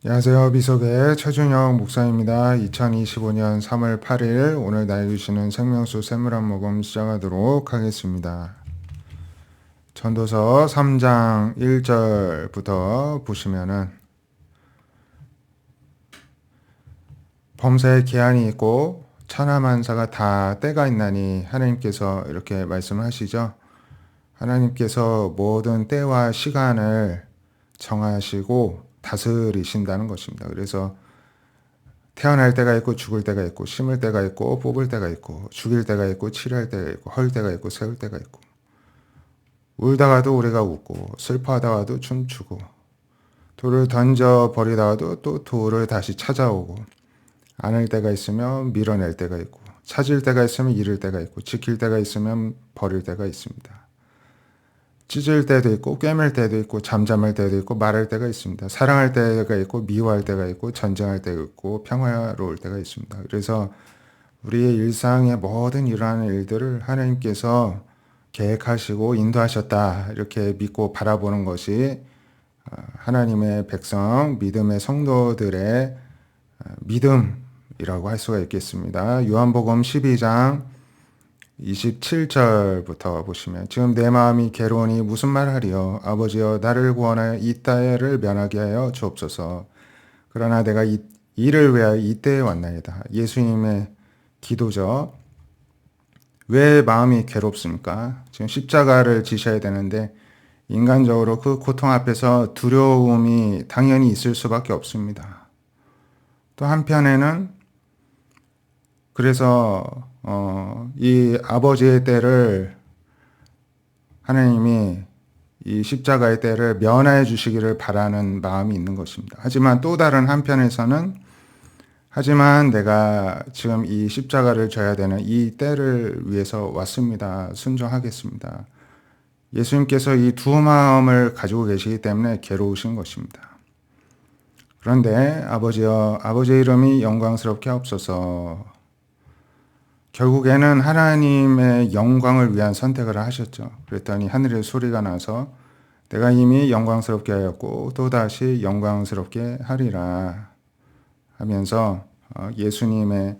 안녕하세요. 비석의 최준영 목사입니다. 2025년 3월 8일 오늘 나눠 주시는 생명수 샘물 한 모금 시작하도록 하겠습니다. 전도서 3장 1절부터 보시면은 범사에 기한이 있고 천하만사가 다 때가 있나니 하나님께서 이렇게 말씀하시죠. 하나님께서 모든 때와 시간을 정하시고 다스리신다는 것입니다. 그래서 태어날 때가 있고 죽을 때가 있고 심을 때가 있고 뽑을 때가 있고 죽일 때가 있고 치료할 때가 있고 헐 때가 있고 세울 때가 있고 울다가도 우리가 웃고 슬퍼하다가도 춤추고 돌을 던져 버리다가도 또 돌을 다시 찾아오고 안을 때가 있으면 밀어낼 때가 있고 찾을 때가 있으면 잃을 때가 있고 지킬 때가 있으면 버릴 때가 있습니다. 찢을 때도 있고 꿰맬 때도 있고 잠잠할 때도 있고 말할 때가 있습니다. 사랑할 때가 있고 미워할 때가 있고 전쟁할 때가 있고 평화로울 때가 있습니다. 그래서 우리의 일상의 모든 일어나는 일들을 하나님께서 계획하시고 인도하셨다 이렇게 믿고 바라보는 것이 하나님의 백성 믿음의 성도들의 믿음이라고 할 수가 있겠습니다. 요한복음 12장 27절부터 보시면 지금 내 마음이 괴로우니 무슨 말하리요 아버지여 나를 구원하여 이 때를 면하게 하여 주옵소서. 그러나 내가 이를 위하여 이때에 왔나이다. 예수님의 기도죠. 왜 마음이 괴롭습니까? 지금 십자가를 지셔야 되는데 인간적으로 그 고통 앞에서 두려움이 당연히 있을 수밖에 없습니다. 또 한편에는 그래서 이 아버지의 때를 하나님이 이 십자가의 때를 면하여 주시기를 바라는 마음이 있는 것입니다. 하지만 또 다른 한편에서는 하지만 내가 지금 이 십자가를 져야 되는 이 때를 위해서 왔습니다. 순종하겠습니다. 예수님께서 이 두 마음을 가지고 계시기 때문에 괴로우신 것입니다. 그런데 아버지여 아버지의 이름이 영광스럽게 하옵소서. 결국에는 하나님의 영광을 위한 선택을 하셨죠. 그랬더니 하늘의 소리가 나서 내가 이미 영광스럽게 하였고 또다시 영광스럽게 하리라 하면서 예수님의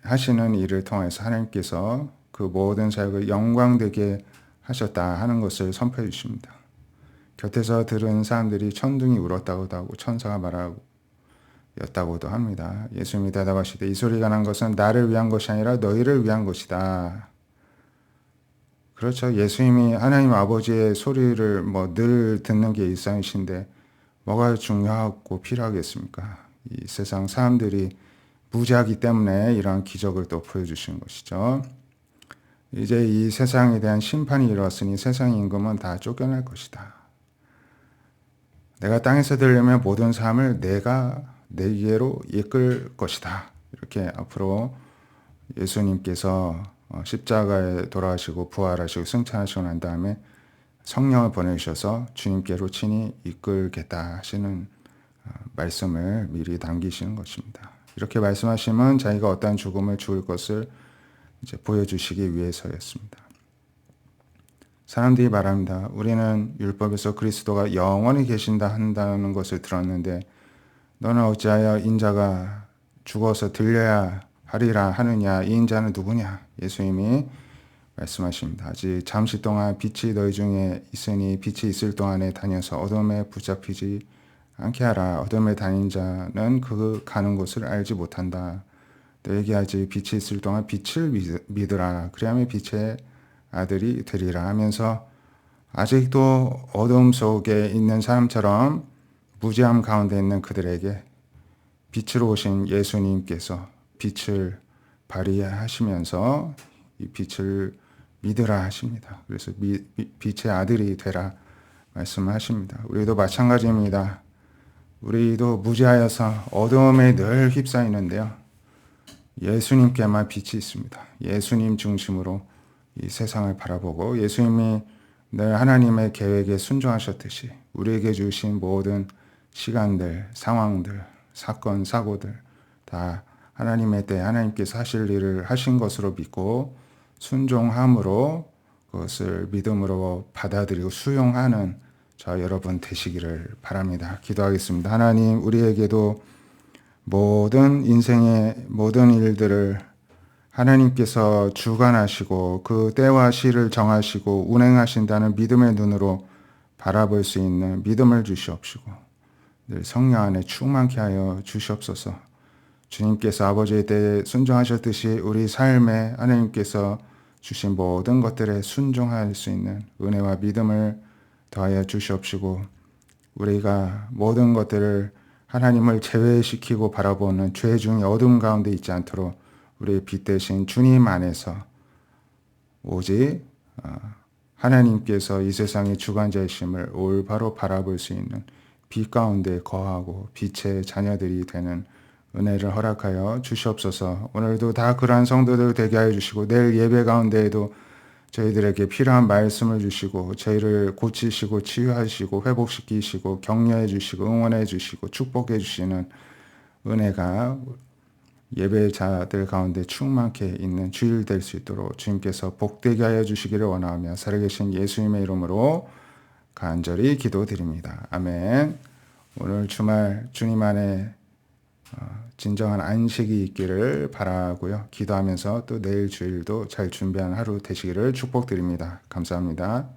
하시는 일을 통해서 하나님께서 그 모든 사역을 영광되게 하셨다 하는 것을 선포해 주십니다. 곁에서 들은 사람들이 천둥이 울었다고도 하고 천사가 말하고 였다고도 합니다. 예수님이 대답하시되 이 소리가 난 것은 나를 위한 것이 아니라 너희를 위한 것이다. 그렇죠. 예수님이 하나님 아버지의 소리를 늘 듣는 게 일상이신데 뭐가 중요하고 필요하겠습니까? 이 세상 사람들이 무지하기 때문에 이러한 기적을 또 보여주신 것이죠. 이제 이 세상에 대한 심판이 이르렀으니 세상 임금은 다 쫓겨날 것이다. 내가 땅에서 들려면 모든 삶을 내가 내게로 이끌 것이다. 이렇게 앞으로 예수님께서 십자가에 돌아가시고 부활하시고 승천하시고 난 다음에 성령을 보내주셔서 주님께로 친히 이끌겠다 하시는 말씀을 미리 남기시는 것입니다. 이렇게 말씀하시면 자기가 어떠한 죽음을 죽을 것을 이제 보여주시기 위해서였습니다. 사람들이 말합니다. 우리는 율법에서 그리스도가 영원히 계신다 한다는 것을 들었는데 너는 어찌하여 인자가 죽어서 들려야 하리라 하느냐. 이 인자는 누구냐? 예수님이 말씀하십니다. 아직 잠시 동안 빛이 너희 중에 있으니 빛이 있을 동안에 다녀서 어둠에 붙잡히지 않게 하라. 어둠에 다닌 자는 그 가는 곳을 알지 못한다. 너에게 아직 빛이 있을 동안 빛을 믿으라. 그리하면 빛의 아들이 되리라 하면서 아직도 어둠 속에 있는 사람처럼 무지함 가운데 있는 그들에게 빛으로 오신 예수님께서 빛을 발휘하시면서 이 빛을 믿으라 하십니다. 그래서 빛의 아들이 되라 말씀하십니다. 우리도 마찬가지입니다. 우리도 무지하여서 어둠에 늘 휩싸이는데요. 예수님께만 빛이 있습니다. 예수님 중심으로 이 세상을 바라보고 예수님이 늘 하나님의 계획에 순종하셨듯이 우리에게 주신 모든 시간들, 상황들, 사건, 사고들 다 하나님의 때 하나님께서 하실 일을 하신 것으로 믿고 순종함으로 그것을 믿음으로 받아들이고 수용하는 저 여러분 되시기를 바랍니다. 기도하겠습니다. 하나님, 우리에게도 모든 인생의 모든 일들을 하나님께서 주관하시고 그 때와 시를 정하시고 운행하신다는 믿음의 눈으로 바라볼 수 있는 믿음을 주시옵시고 늘 성령 안에 충만케 하여 주시옵소서. 주님께서 아버지의 때에 순종하셨듯이 우리 삶에 하나님께서 주신 모든 것들에 순종할 수 있는 은혜와 믿음을 더하여 주시옵시고 우리가 모든 것들을 하나님을 제외시키고 바라보는 죄 중의 어둠 가운데 있지 않도록 우리의 빛 대신 주님 안에서 오직 하나님께서 이 세상의 주관자이심을 올바로 바라볼 수 있는 빛 가운데 거하고 빛의 자녀들이 되는 은혜를 허락하여 주시옵소서. 오늘도 다 그러한 성도들 되게 하여 주시고 내일 예배 가운데에도 저희들에게 필요한 말씀을 주시고 저희를 고치시고 치유하시고 회복시키시고 격려해 주시고 응원해 주시고 축복해 주시는 은혜가 예배자들 가운데 충만케 있는 주일 될 수 있도록 주님께서 복되게 하여 주시기를 원하며 살아계신 예수님의 이름으로 간절히 기도드립니다. 아멘. 오늘 주말 주님 안에 진정한 안식이 있기를 바라고요. 기도하면서 또 내일 주일도 잘 준비한 하루 되시기를 축복드립니다. 감사합니다.